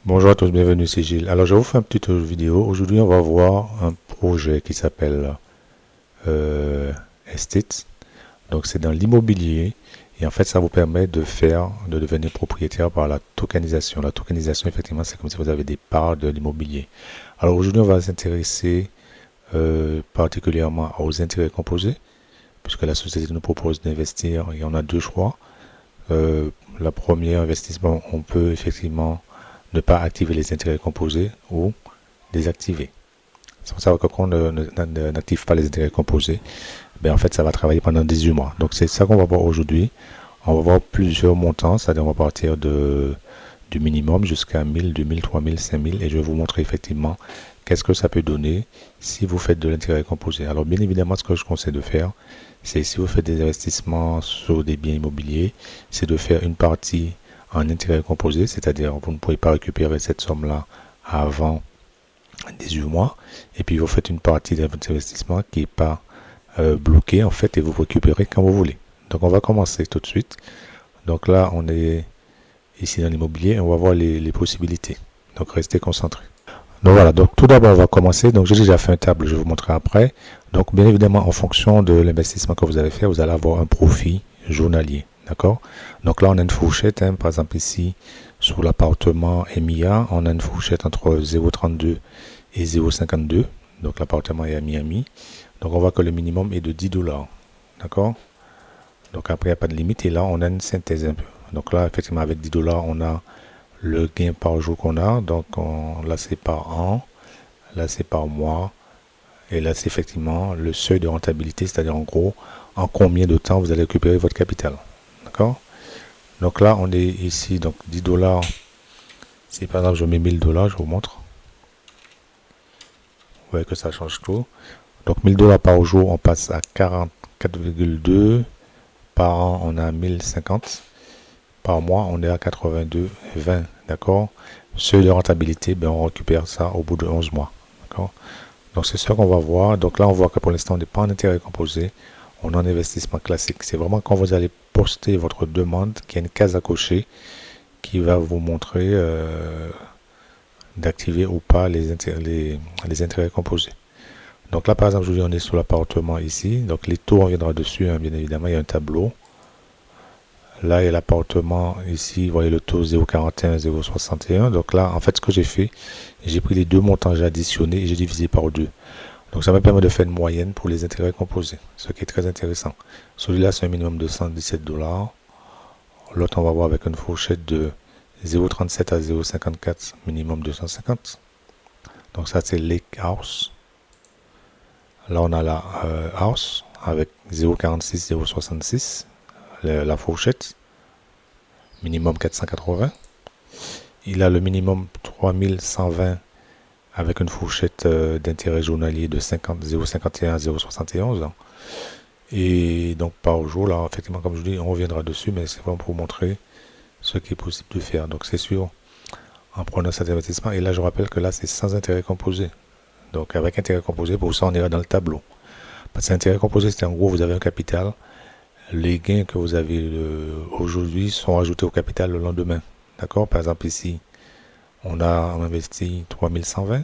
Bonjour à tous, bienvenue, c'est Gilles. Alors, je vous fais une petite vidéo. Aujourd'hui, on va voir un projet qui s'appelle Estate. Donc, c'est dans l'immobilier. Et en fait, ça vous permet de devenir propriétaire par la tokenisation. La tokenisation, effectivement, c'est comme si vous avez des parts de l'immobilier. Alors, aujourd'hui, on va s'intéresser particulièrement aux intérêts composés, puisque la société nous propose d'investir et on a deux choix. La première investissement, on peut effectivement ne pas activer les intérêts composés ou désactiver. C'est pour ça que quand on n'active pas les intérêts composés, ben en fait ça va travailler pendant 18 mois. Donc c'est ça qu'on va voir aujourd'hui. On va voir plusieurs montants, c'est-à-dire on va partir du minimum jusqu'à 1000, 2000, 3000, 5000 et je vais vous montrer effectivement qu'est-ce que ça peut donner si vous faites de l'intérêt composé. Alors bien évidemment ce que je conseille de faire, c'est si vous faites des investissements sur des biens immobiliers, c'est de faire une partie en intérêt composé, c'est-à-dire vous ne pouvez pas récupérer cette somme-là avant 18 mois, et puis vous faites une partie de votre investissement qui n'est pas bloquée en fait, et vous récupérez quand vous voulez. Donc on va commencer tout de suite. Donc là on est ici dans l'immobilier, on va voir les possibilités. Donc restez concentrés. Donc voilà, donc tout d'abord on va commencer. Donc j'ai déjà fait un tableau, je vais vous montrer après. Donc bien évidemment en fonction de l'investissement que vous allez faire, vous allez avoir un profit journalier. D'accord? Donc là, on a une fourchette, hein, par exemple ici, sur l'appartement MIA, on a une fourchette entre 0,32 et 0,52. Donc l'appartement est à Miami. Donc on voit que le minimum est de 10 $. D'accord? Donc après, il n'y a pas de limite. Et là, on a une synthèse un peu. Donc là, effectivement, avec 10 $, on a le gain par jour qu'on a. Donc là, c'est par an. Là, c'est par mois. Et là, c'est effectivement le seuil de rentabilité, c'est-à-dire en gros, en combien de temps vous allez récupérer votre capital. D'accord? Donc là, on est ici, donc 10 $. Si par exemple je mets 1000 $, je vous montre. Vous voyez que ça change tout. Donc 1000 $ par jour, on passe à 44,2. Par an, on a 1050. Par mois, on est à 82,20. D'accord? Seuil de rentabilité, ben, on récupère ça au bout de 11 mois. D'accord? Donc c'est ça qu'on va voir. Donc là, on voit que pour l'instant, on n'est pas en intérêt composé. On est en investissement classique. C'est vraiment quand vous allez poster votre demande qu'il y a une case à cocher qui va vous montrer d'activer ou pas les intérêts composés. Donc là, par exemple, aujourd'hui, on est sur l'appartement ici. Donc les taux, on viendra dessus, hein, bien évidemment. Il y a un tableau. Là, il y a l'appartement ici. Vous voyez le taux 0,41, 0,61. Donc là, en fait, ce que j'ai fait, j'ai pris les deux montants, j'ai additionné et j'ai divisé par deux. Donc ça me permet de faire une moyenne pour les intérêts composés, ce qui est très intéressant. Celui-là, c'est un minimum de 117 $. L'autre, on va voir avec une fourchette de 0,37 à 0,54, minimum 250. Donc ça, c'est Lake House. Là, on a la House avec 0,46, 0,66, la fourchette, minimum 480. Il a le minimum 3120 avec une fourchette d'intérêt journalier de 0,51 à 0,71. Et donc par jour, là, effectivement, comme je dis, on reviendra dessus, mais c'est vraiment pour vous montrer ce qui est possible de faire. Donc c'est sûr, en prenant cet investissement, et là je rappelle que là c'est sans intérêt composé. Donc avec intérêt composé, pour ça on ira dans le tableau. Parce que intérêt composé, c'est en gros, vous avez un capital, les gains que vous avez aujourd'hui sont ajoutés au capital le lendemain. D'accord? Par exemple ici, on a investi 3120.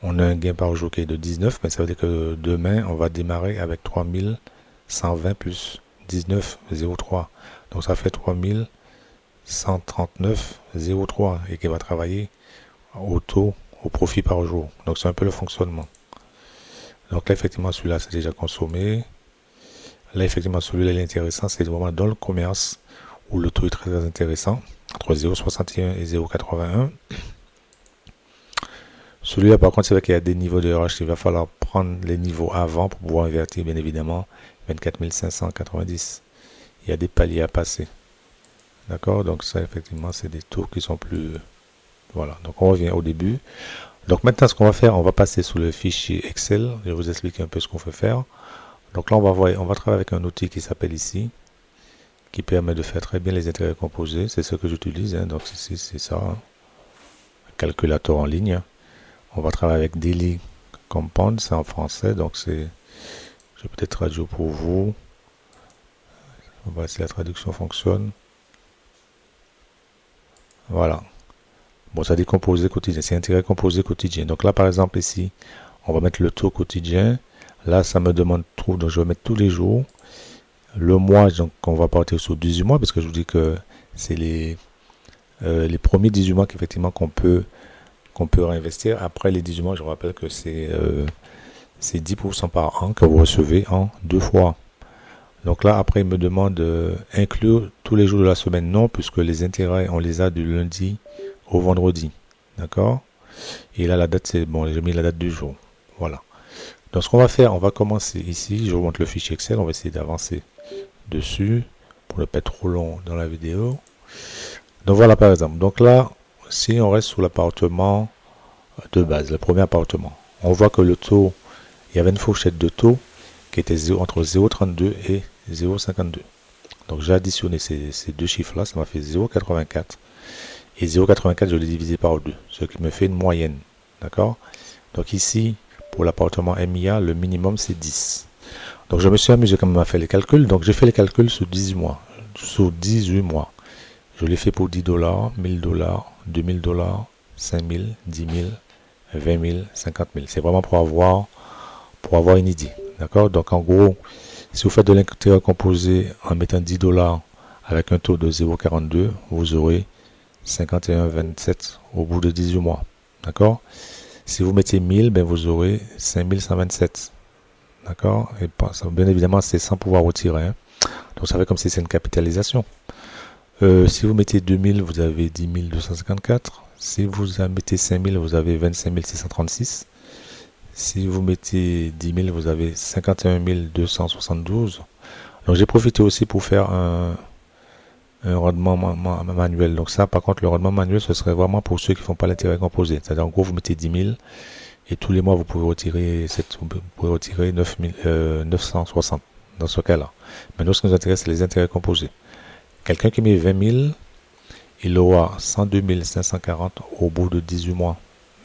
On a un gain par jour qui est de 19, mais ça veut dire que demain, on va démarrer avec 3120 plus 19,03. Donc ça fait 3139,03 et qui va travailler au taux, au profit par jour. Donc c'est un peu le fonctionnement. Donc là, effectivement, celui-là, c'est déjà consommé. Là, effectivement, celui-là, il est intéressant. C'est vraiment dans le commerce où le taux est très, très intéressant, entre 0,61 et 0,81. Celui-là, par contre, c'est vrai qu'il y a des niveaux de rush. Il va falloir prendre les niveaux avant pour pouvoir invertir, bien évidemment, 24 590. Il y a des paliers à passer. D'accord? Donc ça, effectivement, c'est des taux qui sont plus... Voilà. Donc on revient au début. Donc maintenant, ce qu'on va faire, on va passer sous le fichier Excel. Je vais vous expliquer un peu ce qu'on peut faire. Donc là, on va travailler avec un outil qui s'appelle ici, qui permet de faire très bien les intérêts composés. C'est ce que j'utilise. Hein. Donc ici, c'est ça. Hein. Calculateur en ligne. On va travailler avec Daily Compound, c'est en français, donc c'est... Je vais peut-être traduire pour vous. On va voir si la traduction fonctionne. Voilà. Bon, ça dit composé quotidien, c'est intérêt composé quotidien. Donc là, par exemple, ici, on va mettre le taux quotidien. Là, ça me demande trop, donc je vais mettre tous les jours. Le mois, donc on va partir sur 18 mois, parce que je vous dis que c'est les premiers 18 mois qu'effectivement qu'on peut réinvestir. Après les 18 mois, je vous rappelle que c'est 10% par an que vous recevez en 2 fois. Donc là, après, il me demande inclure tous les jours de la semaine. Non, puisque les intérêts, on les a du lundi au vendredi. D'accord? Et là, la date, c'est bon, j'ai mis la date du jour. Voilà. Donc, ce qu'on va faire, on va commencer ici. Je vous montre le fichier Excel. On va essayer d'avancer dessus pour ne pas être trop long dans la vidéo. Donc, voilà, par exemple. Donc là, si on reste sur l'appartement de base, le premier appartement, on voit que le taux, il y avait une fourchette de taux qui était entre 0,32 et 0,52. Donc, j'ai additionné ces deux chiffres-là. Ça m'a fait 0,84. Et 0,84, je l'ai divisé par 2, ce qui me fait une moyenne. D'accord? Donc ici, pour l'appartement MIA, le minimum, c'est 10. Donc je me suis amusé quand même à faire les calculs. Donc j'ai fait les calculs sur 18 mois. Sur 18 mois. Je l'ai fait pour 10 $, 1000 $, 2000 $, 5000, 10 000, 20 000, 50 000. C'est vraiment pour avoir une idée. D'accord? Donc en gros, si vous faites de l'intérêt composé en mettant 10 $ avec un taux de 0,42, vous aurez 51,27 au bout de 18 mois. D'accord? Si vous mettez 1000, ben vous aurez 5127. D'accord? Et bien évidemment, c'est sans pouvoir retirer. Hein. Donc ça fait comme si c'est une capitalisation. Si vous mettez 2000, vous avez 10 254. Si vous mettez 5000, vous avez 25 636. Si vous mettez 10 000, vous avez 51 272. Donc j'ai profité aussi pour faire un rendement manuel. Donc ça, par contre, le rendement manuel, ce serait vraiment pour ceux qui ne font pas l'intérêt composé. C'est-à-dire, en gros, vous mettez 10 000 et tous les mois, vous pouvez retirer 960 dans ce cas-là. Mais nous, ce qui nous intéresse, c'est les intérêts composés. Quelqu'un qui met 20 000, il aura 102 540 au bout de 18 mois.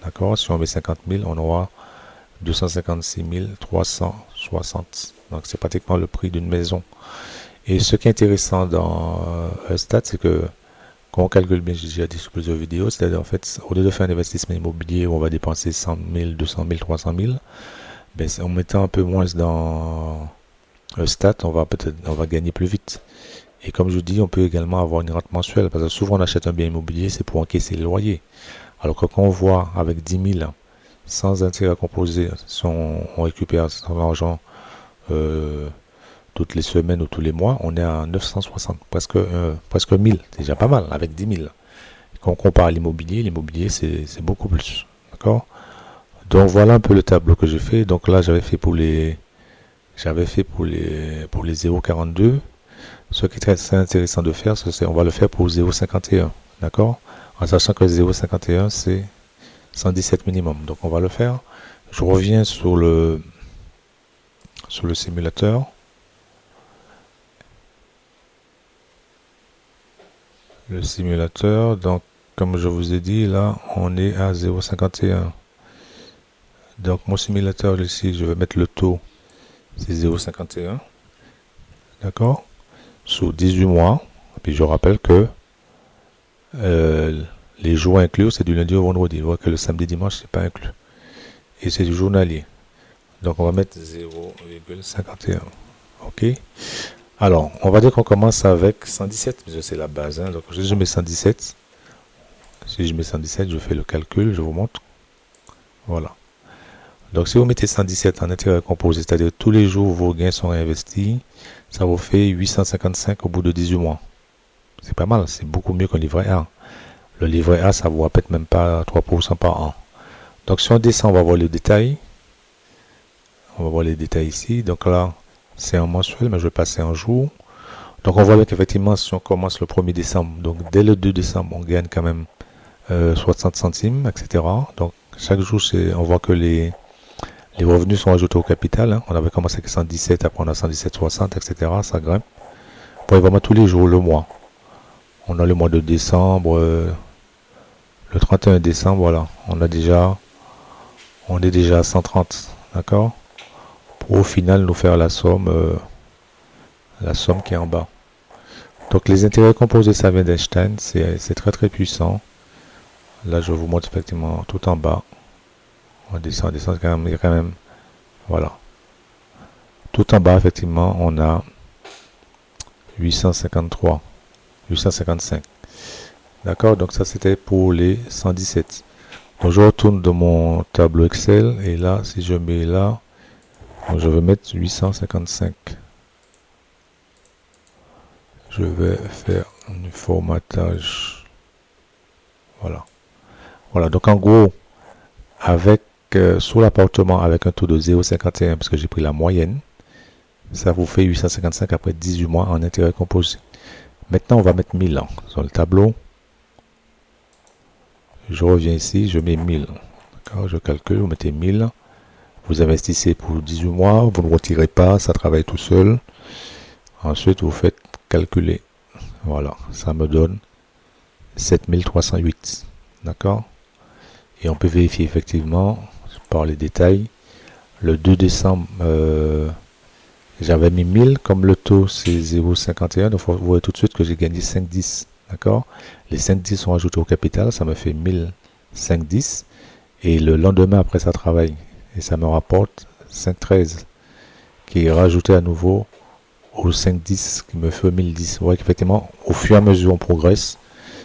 D'accord? Si on met 50 000, on aura 256 360. Donc, c'est pratiquement le prix d'une maison. Et ce qui est intéressant dans Stat, c'est que quand on calcule bien, j'ai déjà dit sur plusieurs vidéos, c'est-à-dire en fait, au lieu de faire un investissement immobilier où on va dépenser 100 000, 200 000, 300 000, ben, en mettant un peu moins dans Stat, on va gagner plus vite. Et comme je vous dis, on peut également avoir une rente mensuelle, parce que souvent on achète un bien immobilier, c'est pour encaisser le loyer. Alors que quand on voit avec 10 000, sans intérêt composé, si on récupère son argent toutes les semaines ou tous les mois, on est à 960, presque 1000, c'est déjà pas mal, avec 10 000. Quand on compare à l'immobilier, c'est beaucoup plus. D'accord? Donc voilà un peu le tableau que j'ai fait. Donc là, j'avais fait pour les 0,42. Ce qui est très intéressant de faire, c'est on va le faire pour 0,51. D'accord? En sachant que 0,51, c'est 117 minimum. Donc on va le faire. Je reviens sur le simulateur. Le simulateur, donc comme je vous ai dit, là on est à 0,51. Donc mon simulateur ici, je vais mettre le taux, c'est 0,51. D'accord? Sur 18 mois. Et puis je rappelle que les jours inclus, c'est du lundi au vendredi. Vous voyez que le samedi dimanche, c'est pas inclus. Et c'est du journalier. Donc on va mettre 0,51. Ok? Alors, on va dire qu'on commence avec 117, parce que c'est la base. Hein. Donc, je mets 117. Si je mets 117, je fais le calcul, je vous montre. Voilà. Donc, si vous mettez 117 en intérêt composé, c'est-à-dire tous les jours vos gains sont réinvestis, ça vous fait 855 au bout de 18 mois. C'est pas mal, c'est beaucoup mieux qu'un livret A. Le livret A, ça vous répète même pas 3% par an. Donc, si on descend, on va voir les détails. On va voir les détails ici. Donc là, c'est en mensuel, mais je vais passer en jour. Donc on voit qu'effectivement, si on commence le 1er décembre, donc dès le 2 décembre, on gagne quand même 60 centimes, etc. Donc chaque jour, on voit que les revenus sont ajoutés au capital. Hein. On avait commencé avec 117, après on a 117,60, etc. Ça grimpe. Bon, vraiment tous les jours, le mois. On a le mois de décembre, le 31 décembre, voilà. On est déjà à 130, d'accord? Pour au final nous faire la somme qui est en bas. Donc les intérêts composés, ça vient d'Einstein, c'est très très puissant. Là, je vous montre effectivement tout en bas. On descend quand même. Voilà. Tout en bas, effectivement, on a 853, 855. D'accord, donc ça c'était pour les 117. Donc je retourne dans mon tableau Excel et là, si je mets là, donc je vais mettre 855. Je vais faire un formatage. Voilà. Voilà, donc en gros, avec sur l'appartement avec un taux de 0,51, parce que j'ai pris la moyenne, ça vous fait 855 après 18 mois en intérêt composé. Maintenant, on va mettre 1000 ans sur le tableau. Je reviens ici, je mets 1000. D'accord, je calcule, vous mettez 1000. Vous investissez pour 18 mois, vous ne retirez pas, ça travaille tout seul. Ensuite, vous faites calculer. Voilà, ça me donne 7308. D'accord? Et on peut vérifier effectivement par les détails. Le 2 décembre, j'avais mis 1000, comme le taux c'est 0,51, donc vous voyez tout de suite que j'ai gagné 5,10. D'accord? Les 5,10 sont ajoutés au capital, ça me fait 1005,10. Et le lendemain, après ça travaille. Et ça me rapporte 5,13, qui est rajouté à nouveau au 5,10, qui me fait 1010. Vous voyez qu'effectivement, au fur et à mesure, on progresse.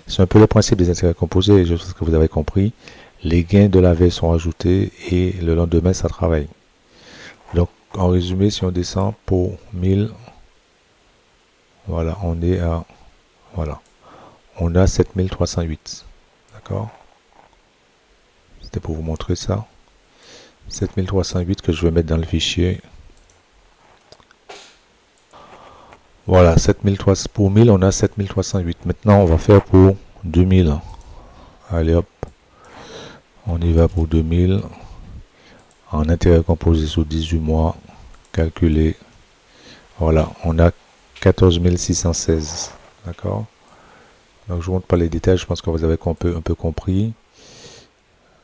C'est un peu le principe des intérêts composés, je pense que vous avez compris. Les gains de la veille sont ajoutés et le lendemain, ça travaille. Donc, en résumé, si on descend pour 1000, voilà, on est à, voilà, on a 7308. D'accord? C'était pour vous montrer ça. 7308 que je vais mettre dans le fichier. Voilà, 7300, pour 1000, on a 7308. Maintenant, on va faire pour 2000. Allez hop, on y va pour 2000. En intérêt composé sur 18 mois, calculé. Voilà, on a 14 616. D'accord? Donc, je ne vous montre pas les détails, je pense que vous avez un peu compris.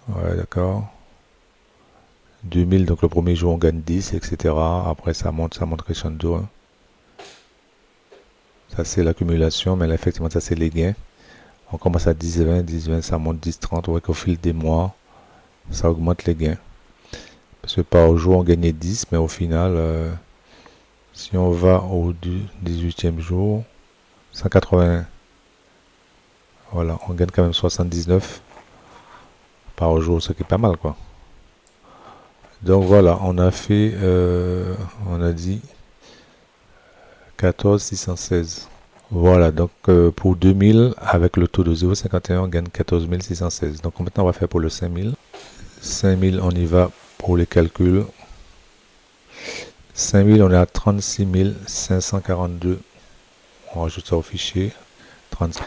Voilà, d'accord. 2000, donc le premier jour, on gagne 10, etc. Après, ça monte crescendo. Hein. Ça, c'est l'accumulation, mais là, effectivement, ça, c'est les gains. On commence à 10, 20, 10, 20, ça monte 10, 30. On voit qu'au fil des mois, ça augmente les gains. Parce que par jour, on gagnait 10, mais au final, si on va au 18e jour, 180, voilà, on gagne quand même 79 par jour, ce qui est pas mal, quoi. Donc voilà, on a fait, on a dit 14 616. Voilà, donc pour 2000, avec le taux de 0,51, on gagne 14 616. Donc maintenant, on va faire pour le 5000. 5000, on y va pour les calculs. 5000, on est à 36 542. On rajoute ça au fichier. 36.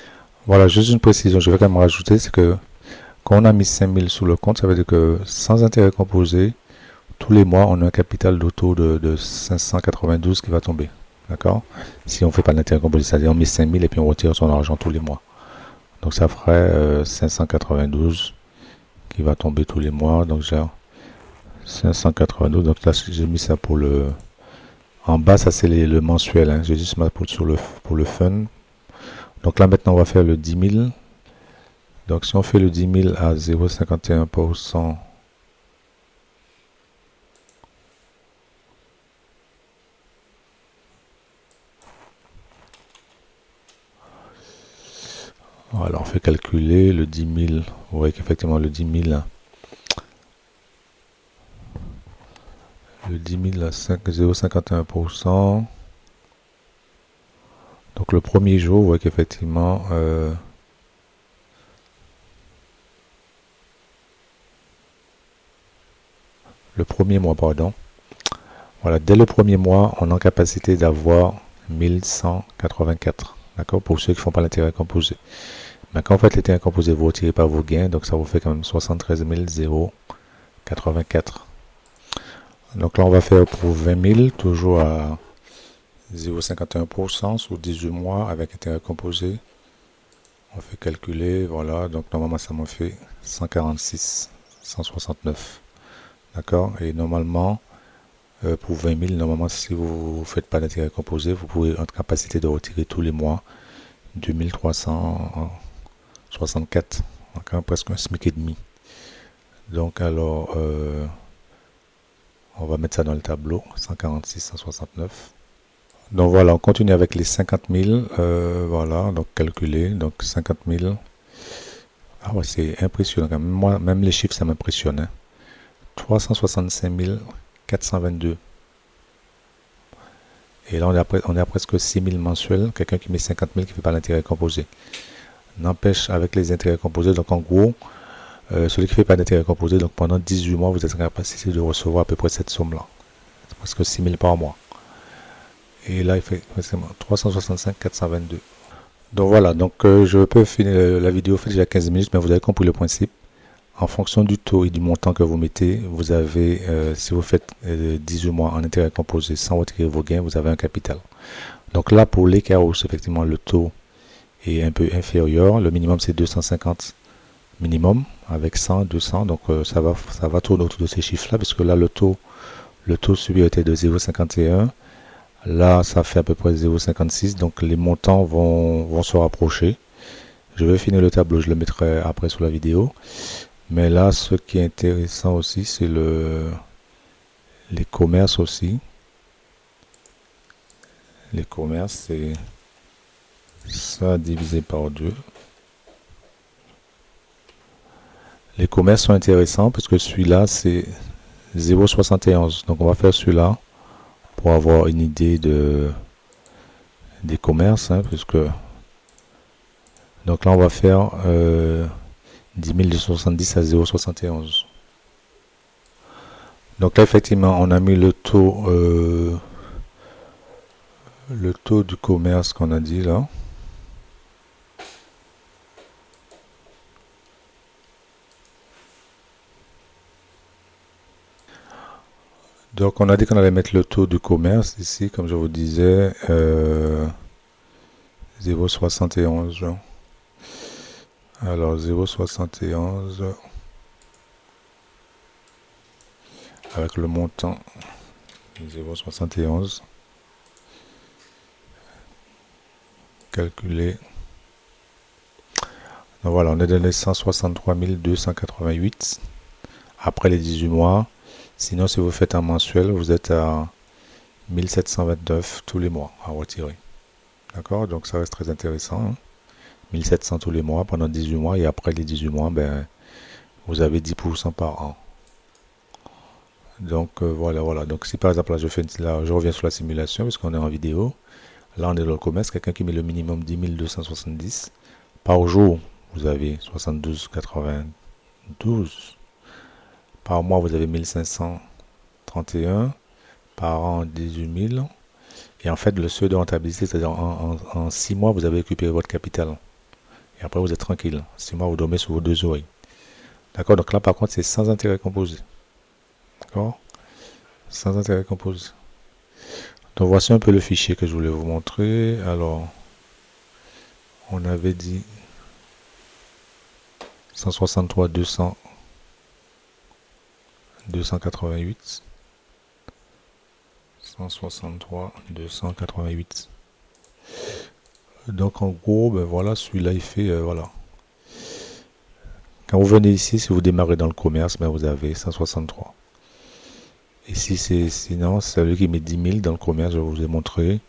Voilà, juste une précision, je vais quand même rajouter, c'est que quand on a mis 5000 sous le compte, ça veut dire que sans intérêt composé, tous les mois, on a un capital d'auto de 592 qui va tomber. D'accord? Si on ne fait pas l'intérêt composé, c'est-à-dire on met 5000 et puis on retire son argent tous les mois. Donc ça ferait 592 qui va tomber tous les mois. Donc j'ai 592. Donc là, j'ai mis ça pour le... En bas, ça c'est le mensuel. Hein. J'ai juste mis pour le fun. Donc là, maintenant, on va faire le 10 000. Donc si on fait le 10 000 à 0,51%, voilà, on fait calculer le 10 000. Vous voyez qu'effectivement, le 10 000, le 10 000 à 0,51%. Donc le premier jour, vous voyez qu'effectivement, le premier mois, pardon. Voilà, dès le premier mois, on est en capacité d'avoir 1184. D'accord? Pour ceux qui ne font pas l'intérêt composé. Mais quand vous faites l'intérêt composé, vous ne retirez pas vos gains, donc ça vous fait quand même 73 084. Donc là, on va faire pour 20 000, toujours à 0,51% sur 18 mois avec intérêt composé. On fait calculer, voilà, donc normalement ça me fait 146, 169. D'accord? Et normalement, pour 20 000, normalement, si vous ne faites pas d'intérêt composé, vous pouvez être en capacité de retirer tous les mois 2364. quand même presque un SMIC et demi. Donc alors, on va mettre ça dans le tableau, 146, 169. Donc voilà, on continue avec les 50 000, voilà, donc calculer, donc 50 000. Ah ouais, c'est impressionnant, quand même. Moi, même les chiffres, ça m'impressionne. 365 422. Et là, on est à presque 6 000 mensuels. Quelqu'un qui met 50 000 qui ne fait pas l'intérêt composé. N'empêche, avec les intérêts composés, donc en gros, celui qui ne fait pas d'intérêt composé, donc pendant 18 mois, vous êtes en capacité de recevoir à peu près cette somme-là. C'est presque 6 000 par mois. Et là, il fait 365 422. Donc voilà, donc je peux finir la vidéo, fait déjà 15 minutes, mais vous avez compris le principe. En fonction du taux et du montant que vous mettez, vous avez, si vous faites 18 mois en intérêt composé sans retirer vos gains, vous avez un capital. Donc là, pour les cas où effectivement le taux est un peu inférieur, le minimum c'est 250 minimum, avec 100, 200, donc ça va tourner autour de ces chiffres-là, parce que là, le taux supérieur était de 0,51. Là, ça fait à peu près 0,56, donc les montants vont se rapprocher. Je vais finir le tableau, je le mettrai après sur la vidéo. Mais là, ce qui est intéressant aussi, c'est les commerces aussi. Les commerces, c'est ça divisé par 2. Les commerces sont intéressants parce que celui-là, c'est 0,71. Donc, on va faire celui-là pour avoir une idée des commerces, puisque donc là on va faire 10 270 à 0,71. Donc là effectivement on a mis le taux du commerce qu'on a dit là. Donc on a dit qu'on allait mettre le taux du commerce ici, comme je vous disais, 0,71. Alors 0,71 avec le montant 0,71 calculé. Donc voilà, on est dans les 163 288 après les 18 mois. Sinon, si vous faites un mensuel, vous êtes à 1729 tous les mois à retirer. D'accord? Donc ça reste très intéressant. 1700 tous les mois pendant 18 mois. Et après les 18 mois, ben, vous avez 10% par an. Donc voilà. Donc si par exemple, là, je reviens sur la simulation parce qu'on est en vidéo. Là, on est dans le commerce. Quelqu'un qui met le minimum 10 270. Par jour, vous avez 72,92. Par mois, vous avez 1531. Par an, 18 000. Et en fait, le seuil de rentabilité, c'est-à-dire en 6 mois, vous avez récupéré votre capital. Et après, vous êtes tranquille. 6 mois, vous dormez sur vos 2 oreilles. D'accord? Donc là, par contre, c'est sans intérêt composé. D'accord? Sans intérêt composé. Donc voici un peu le fichier que je voulais vous montrer. Alors, on avait dit 163 200 288. 163 288. Donc en gros, ben voilà, celui-là il fait voilà. Quand vous venez ici, si vous démarrez dans le commerce, ben vous avez 163. Ici, c'est sinon, c'est celui qui met 10 000 dans le commerce, je vous ai montré.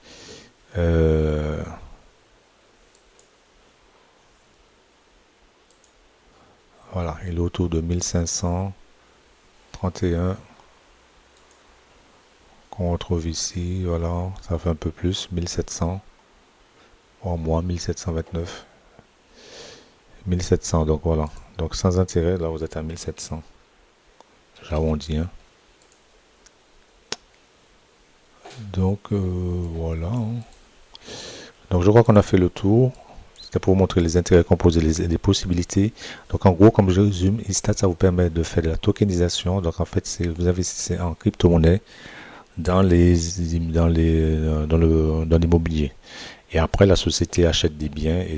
Voilà, il est autour de 1531 qu'on retrouve ici. Voilà, ça fait un peu plus, 1700 en mois, 1729. 1700, donc voilà. Donc sans intérêt, là vous êtes à 1700. J'arrondis, hein. Donc voilà. Donc je crois qu'on a fait le tour. C'était pour vous montrer les intérêts composés, les possibilités. Donc en gros, comme je résume, Instat, ça vous permet de faire de la tokenisation. Donc en fait, vous investissez en crypto-monnaie dans l'immobilier. Et après, la société achète des biens et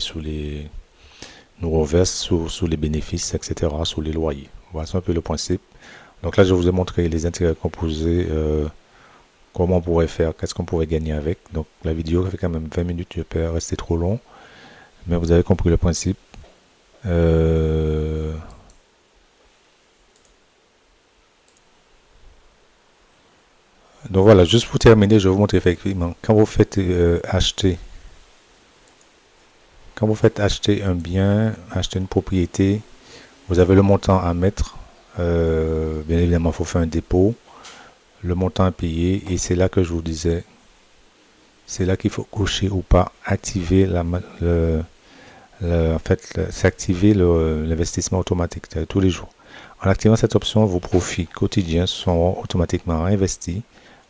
nous reverse sous les bénéfices, etc., sous les loyers. Voilà, c'est un peu le principe. Donc là, je vous ai montré les intérêts composés, comment on pourrait faire, qu'est-ce qu'on pourrait gagner avec. Donc la vidéo fait quand même 20 minutes, je peux rester trop long. Mais vous avez compris le principe. Euh, donc voilà, juste pour terminer, je vais vous montrer effectivement quand vous faites acheter un bien, acheter une propriété, vous avez le montant à mettre. Bien évidemment, il faut faire un dépôt, le montant à payer, et c'est là que je vous disais, c'est là qu'il faut cocher ou pas, activer en fait, c'est activer l'investissement automatique, c'est-à-dire tous les jours. En activant cette option, vos profits quotidiens sont automatiquement réinvestis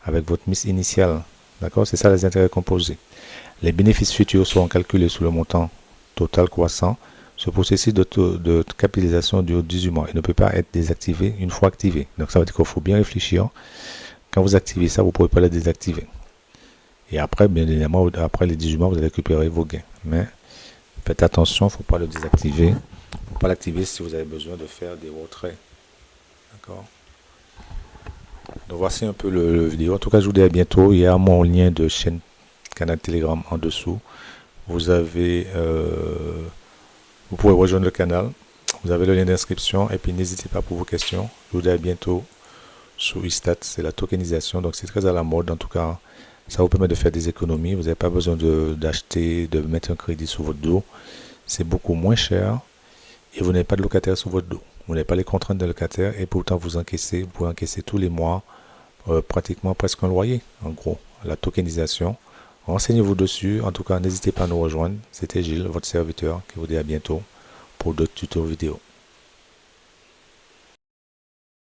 avec votre mise initiale. D'accord? C'est ça les intérêts composés. Les bénéfices futurs seront calculés sur le montant total croissant. Ce processus de capitalisation dure 18 mois et ne peut pas être désactivé une fois activé. Donc ça veut dire qu'il faut bien réfléchir. Quand vous activez ça, vous ne pouvez pas le désactiver. Et après, bien évidemment, après les 18 mois, vous allez récupérer vos gains. Mais faites attention, il ne faut pas le désactiver. Il ne faut pas l'activer si vous avez besoin de faire des retraits. D'accord? Donc voici un peu le vidéo. En tout cas, je vous dis à bientôt. Il y a mon lien de chaîne canal Telegram en dessous. Vous avez, vous pouvez rejoindre le canal. Vous avez le lien d'inscription et puis n'hésitez pas pour vos questions. Je vous dis à bientôt sur Istat. C'est la tokenisation, donc c'est très à la mode. En tout cas, ça vous permet de faire des économies. Vous n'avez pas besoin d'acheter, de mettre un crédit sur votre dos. C'est beaucoup moins cher et vous n'avez pas de locataire sur votre dos. Vous n'avez pas les contraintes de locataire et pourtant vous pouvez encaisser tous les mois pratiquement presque un loyer, en gros. La tokenisation. Renseignez-vous dessus. En tout cas, n'hésitez pas à nous rejoindre. C'était Gilles, votre serviteur, qui vous dit à bientôt pour d'autres tutos vidéo.